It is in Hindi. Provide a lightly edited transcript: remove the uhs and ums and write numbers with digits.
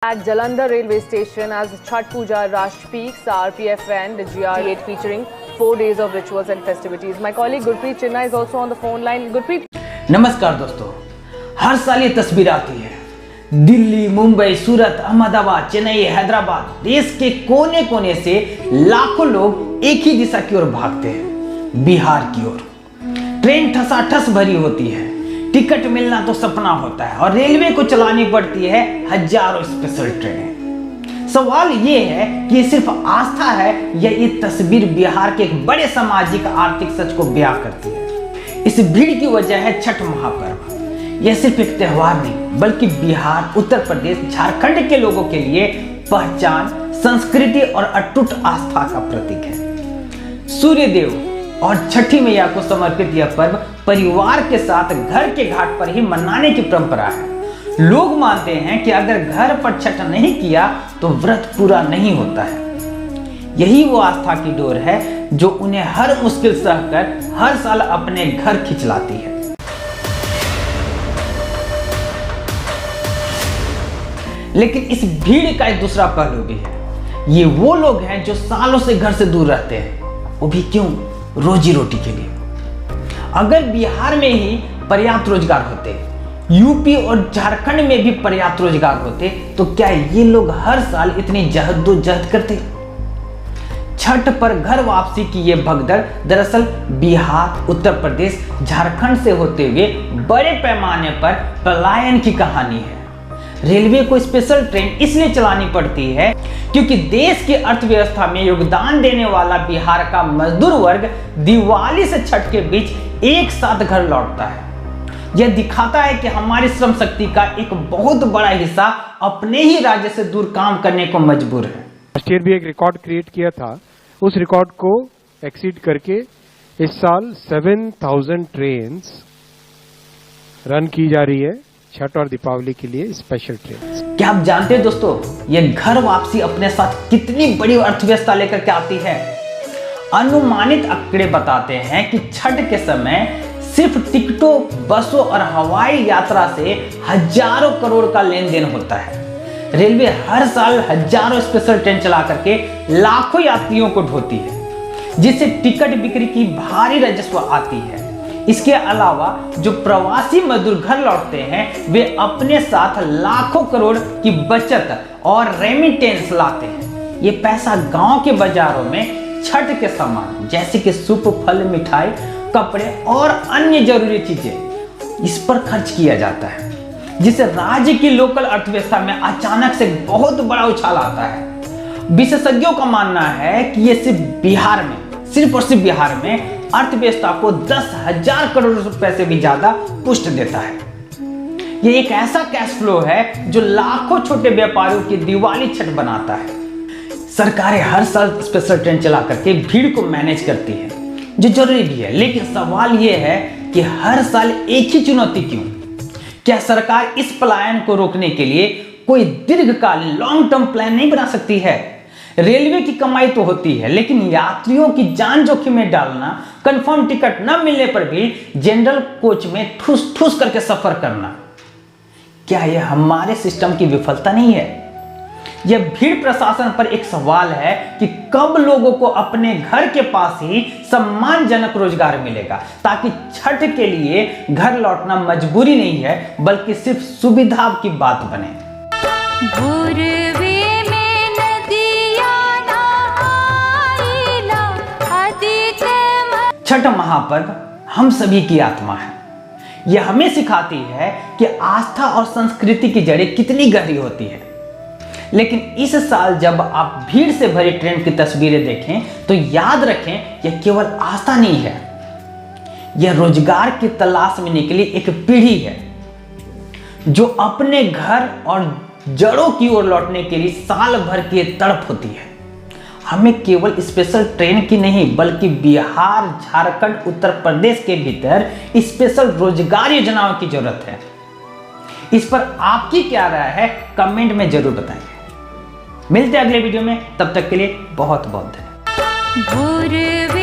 At Jalandhar railway station as Chhath Puja rush peaks, RPF and GR8 featuring 4 days of rituals and festivities. My colleague Gurpreet Chinna is also on the phone line. Gurpreet. नमस्कार दोस्तों, हर साल ये तस्वीर आती है। दिल्ली, मुंबई, सूरत, अहमदाबाद, चेन्नई, हैदराबाद, देश के कोने कोने से लाखों लोग एक ही दिशा की ओर भागते हैं, बिहार की ओर। ट्रेन ठसाठस भरी होती है, टिकट मिलना तो सपना होता है और रेलवे को चलानी पड़ती है हजारों स्पेशल ट्रेनें। सवाल ये है कि ये सिर्फ आस्था है या ये तस्वीर बिहार के एक बड़े सामाजिक आर्थिक सच को बयां करती है। इस भीड़ की वजह है छठ महापर्व। यह सिर्फ एक त्योहार नहीं बल्कि बिहार, उत्तर प्रदेश, झारखंड के लोगों के लिए पहचान, संस्कृति और अटूट आस्था का प्रतीक है। सूर्य देव और छठी मैया को समर्पित यह पर्व परिवार के साथ घर के घाट पर ही मनाने की परंपरा है। लोग मानते हैं कि अगर घर पर छठ नहीं किया तो व्रत पूरा नहीं होता है। यही वो आस्था की डोर है जो उन्हें हर मुश्किल सहकर हर साल अपने घर खिंचलाती है। लेकिन इस भीड़ का एक दूसरा पहलू भी है। ये वो लोग हैं जो सालों से घर से दूर रहते हैं, वो भी क्यों? रोजी रोटी के लिए। अगर बिहार में ही पर्याप्त रोजगार होते, यूपी और झारखंड में भी पर्याप्त रोजगार होते, तो क्या ये लोग हर साल इतनी जहदोजहद करते? छठ पर घर वापसी की ये भगदड़ दरअसल बिहार, उत्तर प्रदेश, झारखंड से होते हुए बड़े पैमाने पर पलायन की कहानी है। रेलवे को स्पेशल ट्रेन इसलिए चलानी पड़ती है क्योंकि देश की अर्थव्यवस्था में योगदान देने वाला बिहार का मजदूर वर्ग दिवाली से छठ के बीच एक साथ घर लौटता है। यह दिखाता है कि हमारी श्रम शक्ति का एक बहुत बड़ा हिस्सा अपने ही राज्य से दूर काम करने को मजबूर है। लास्ट ईयर भी एक रिकॉर्ड क्रिएट किया था, उस रिकॉर्ड को एक्सीड करके इस साल 7000 ट्रेन रन की जा रही है छठ और दीपावली के लिए स्पेशल ट्रेन। क्या आप जानते हैं दोस्तों, ये घर वापसी अपने साथ कितनी बड़ी अर्थव्यवस्था लेकर के आती है? अनुमानित आंकड़े बताते हैं कि छठ के समय सिर्फ टिकटों, बसों और हवाई यात्रा से हजारों करोड़ का लेन देन होता है। रेलवे हर साल हजारों स्पेशल ट्रेन चला करके लाखों यात्रियों को ढोती है, जिससे टिकट बिक्री की भारी राजस्व आती है। इसके अलावा जो प्रवासी मजदूर घर लौटते हैं वे अपने साथ लाखों करोड़ की बचत और रेमिटेंस लाते हैं। ये पैसा गांव के बाजारों में छठ के सामान जैसे कि सूप, फल, मिठाई, कपड़े और अन्य जरूरी चीजें इस पर खर्च किया जाता है, जिससे राज्य की लोकल अर्थव्यवस्था में अचानक से बहुत बड़ा उछाल आता है। विशेषज्ञों का मानना है कि ये सिर्फ और सिर्फ बिहार में अर्थव्यवस्था को 10,000 करोड़ रुपए से भी ज्यादा पुष्ट देता है। यह एक ऐसा कैश फ्लो है जो लाखों छोटे व्यापारियों की दिवाली छठ बनाता है। सरकारें हर साल स्पेशल ट्रेन चला करके भीड़ को मैनेज करती है, जो जरूरी भी है, लेकिन सवाल यह है कि हर साल एक ही चुनौती क्यों? क्या सरकार इस पलायन को रोकने के लिए कोई दीर्घकालीन लॉन्ग टर्म प्लान नहीं बना सकती है? रेलवे की कमाई तो होती है, लेकिन यात्रियों की जान जोखिम में डालना, कंफर्म टिकट न मिलने पर भी जनरल कोच में ठूस ठूस करके सफर करना, क्या यह हमारे सिस्टम की विफलता नहीं है? यह भीड़ प्रशासन पर एक सवाल है कि कब लोगों को अपने घर के पास ही सम्मानजनक रोजगार मिलेगा, ताकि छठ के लिए घर लौटना मजबूरी नहीं है बल्कि सिर्फ सुविधा की बात बने। छठ महापर्व हम सभी की आत्मा है। यह हमें सिखाती है कि आस्था और संस्कृति की जड़ें कितनी गहरी होती है। लेकिन इस साल जब आप भीड़ से भरी ट्रेन की तस्वीरें देखें तो याद रखें, यह केवल आस्था नहीं है, यह रोजगार की तलाश में निकली एक पीढ़ी है जो अपने घर और जड़ों की ओर लौटने के लिए साल भर की तड़प होती है। हमें केवल स्पेशल ट्रेन की नहीं बल्कि बिहार, झारखंड, उत्तर प्रदेश के भीतर स्पेशल रोजगार योजनाओं की जरूरत है। इस पर आपकी क्या राय है कमेंट में जरूर बताएं। मिलते हैं अगले वीडियो में, तब तक के लिए बहुत बहुत धन्यवाद।